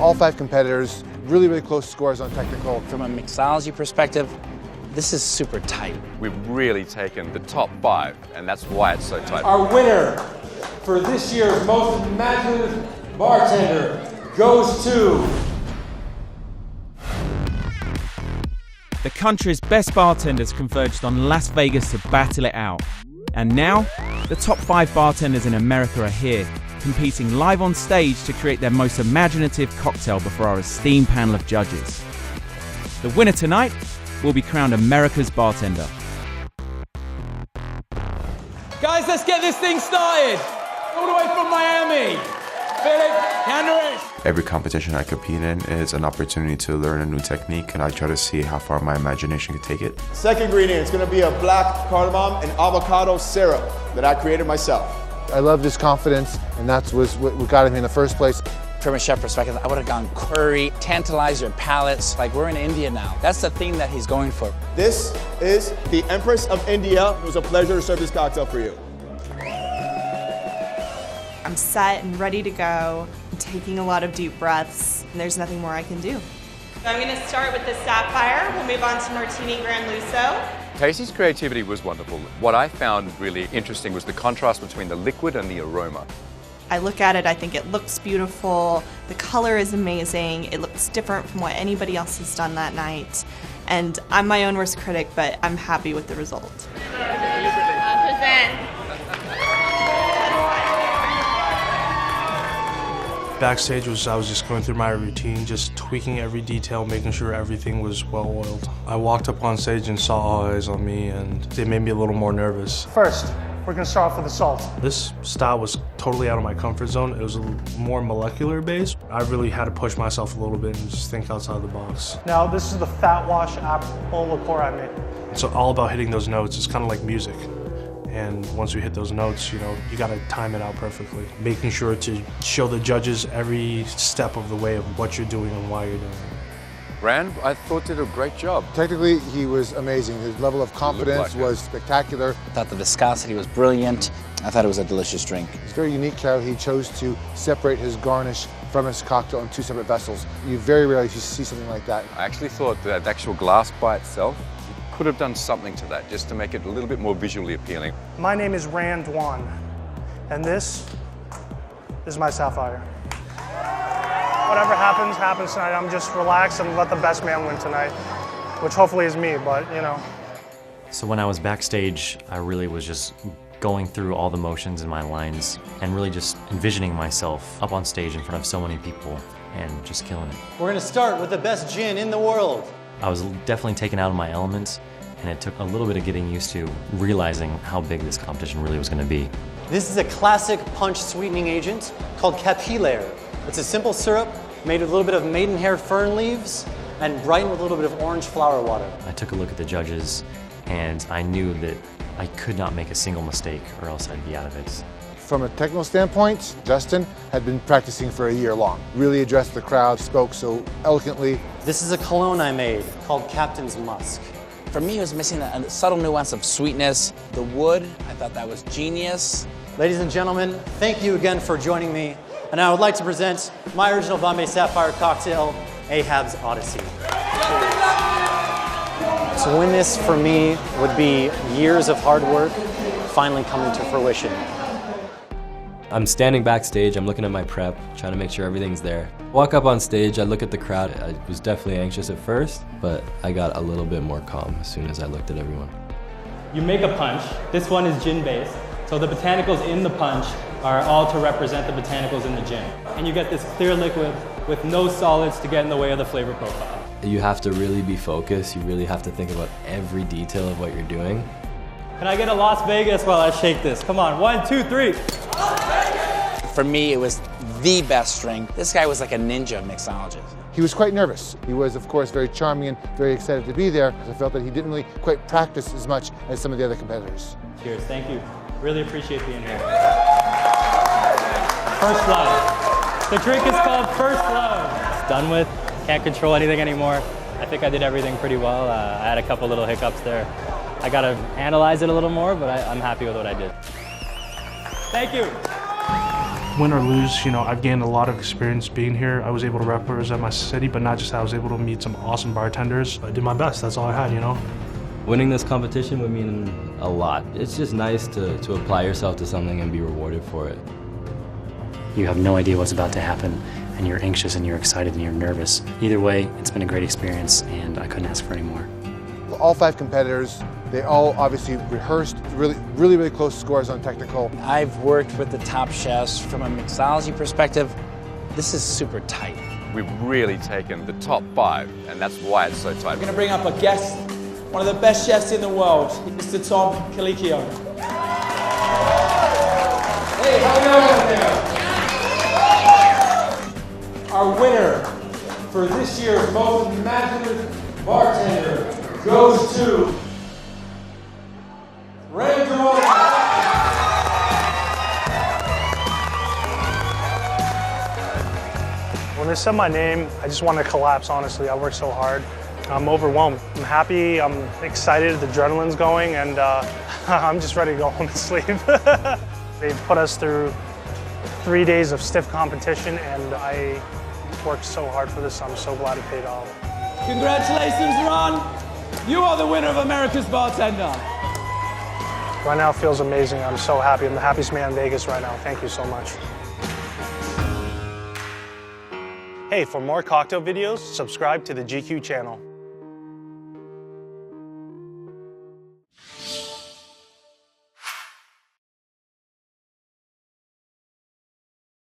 All 5 competitors, really, really close scores on technical. From a mixology perspective, this is super tight. We've really taken the top 5, and that's why it's so tight. Our winner for this year's most imaginative bartender goes to... The country's best bartenders converged on Las Vegas to battle it out. And now, the top 5 bartenders in America are here, competing live on stage to create their most imaginative cocktail before our esteemed panel of judges. The winner tonight will be crowned America's bartender. Guys, let's get this thing started. All the way from Miami, PHILLIP, KHANDEHRISH. Every competition I compete in is an opportunity to learn a new technique, and I try to see how far my imagination can take it. Second ingredient is going to be a black cardamom and avocado syrup that I created myself. I love his confidence, and that's what got him in the first place. From a chef perspective, I would have gone curry, tantalize your palates. Like, we're in India now. That's the theme that he's going for. This is the Empress of India. It was a pleasure to serve this cocktail for you. I'm set and ready to go. I'm taking a lot of deep breaths, and there's nothing more I can do. So I'm going to start with the Sapphire. We'll move on to Martini Gran Lusso. Casey's creativity was wonderful. What I found really interesting was the contrast between the liquid and the aroma. I look at it, I think it looks beautiful, the color is amazing, it looks different from what anybody else has done that night. And I'm my own worst critic, but I'm happy with the result. Present. Backstage I was just going through my routine, just tweaking every detail, making sure everything was well oiled. I walked up on stage and saw all eyes on me, and it made me a little more nervous. First, we're gonna start off with the salt. This style was totally out of my comfort zone. It was a more molecular based. I really had to push myself a little bit and just think outside the box. Now, this is the Fat Wash apple liqueur I made. It's all about hitting those notes. It's kind of like music. And once we hit those notes, you gotta time it out perfectly. Making sure to show the judges every step of the way of what you're doing and why you're doing it. Rand, I thought, did a great job. Technically, he was amazing. His level of confidence was spectacular. I thought the viscosity was brilliant. I thought it was a delicious drink. It's very unique how he chose to separate his garnish from his cocktail in 2 separate vessels. You very rarely see something like that. I actually thought that the actual glass by itself could have done something to that, just to make it a little bit more visually appealing. My name is Rand DUAN, and this is my Sapphire. Whatever happens, happens tonight. I'm just relaxed and let the best man win tonight, which hopefully is me, but you know. So when I was backstage, I really was just going through all the motions in my lines and really just envisioning myself up on stage in front of so many people and just killing it. We're gonna start with the best gin in the world. I was definitely taken out of my element, and it took a little bit of getting used to realizing how big this competition really was gonna be. This is a classic punch sweetening agent called PHILLIP. It's a simple syrup made with a little bit of maidenhair fern leaves and brightened with a little bit of orange flower water. I took a look at the judges, and I knew that I could not make a single mistake or else I'd be out of it. From a technical standpoint, Justin had been practicing for a year long. Really addressed the crowd, spoke so eloquently. This is a cologne I made called Captain's Musk. For me, it was missing a subtle nuance of sweetness. The wood, I thought that was genius. Ladies and gentlemen, thank you again for joining me. And I would like to present my original Bombay Sapphire cocktail, Ahab's Odyssey. To win this for me would be years of hard work finally coming to fruition. I'm standing backstage, I'm looking at my prep, trying to make sure everything's there. Walk up on stage, I look at the crowd. I was definitely anxious at first, but I got a little bit more calm as soon as I looked at everyone. You make a punch. This one is gin-based, so the botanicals in the punch are all to represent the botanicals in the gin. And you get this clear liquid with no solids to get in the way of the flavor profile. You have to really be focused, you really have to think about every detail of what you're doing. Can I get a Las Vegas while I shake this? Come on, 1, 2, 3. For me, it was the best drink. This guy was like a ninja mixologist. He was quite nervous. He was, of course, very charming and very excited to be there. I felt that he didn't really quite practice as much as some of the other competitors. Cheers, thank you. Really appreciate being here. First Love. The drink is called First Love. It's done with. Can't control anything anymore. I think I did everything pretty well. I had a couple little hiccups there. I gotta analyze it a little more, but I'm happy with what I did. Thank you. Win or lose, you know, I've gained a lot of experience being here. I was able to represent my city, but not just that, I was able to meet some awesome bartenders. I did my best, that's all I had, you know. Winning this competition would mean a lot. It's just nice to apply yourself to something and be rewarded for it. You have no idea what's about to happen, and you're anxious and you're excited and you're nervous. Either way, it's been a great experience, and I couldn't ask for any more. All 5 competitors, they all obviously rehearsed really close scores on technical. I've worked with the top chefs from a mixology perspective. This is super tight. We've really taken the top 5, and that's why it's so tight. We're going to bring up a guest, one of the best chefs in the world, Mr. Tom Colicchio. Hey, how you doing out there? Our winner for this year's most imaginative bartender goes to When they said my name, I just wanted to collapse, honestly. I worked so hard. I'm overwhelmed. I'm happy, I'm excited, the adrenaline's going, and I'm just ready to go home and sleep. They put us through 3 days of stiff competition, and I worked so hard for this. I'm so glad it paid off. Congratulations, Ron. You are the winner of America's Bartender. Right now it feels amazing. I'm so happy. I'm the happiest man in Vegas right now. Thank you so much. Hey, for more cocktail videos, subscribe to the GQ channel.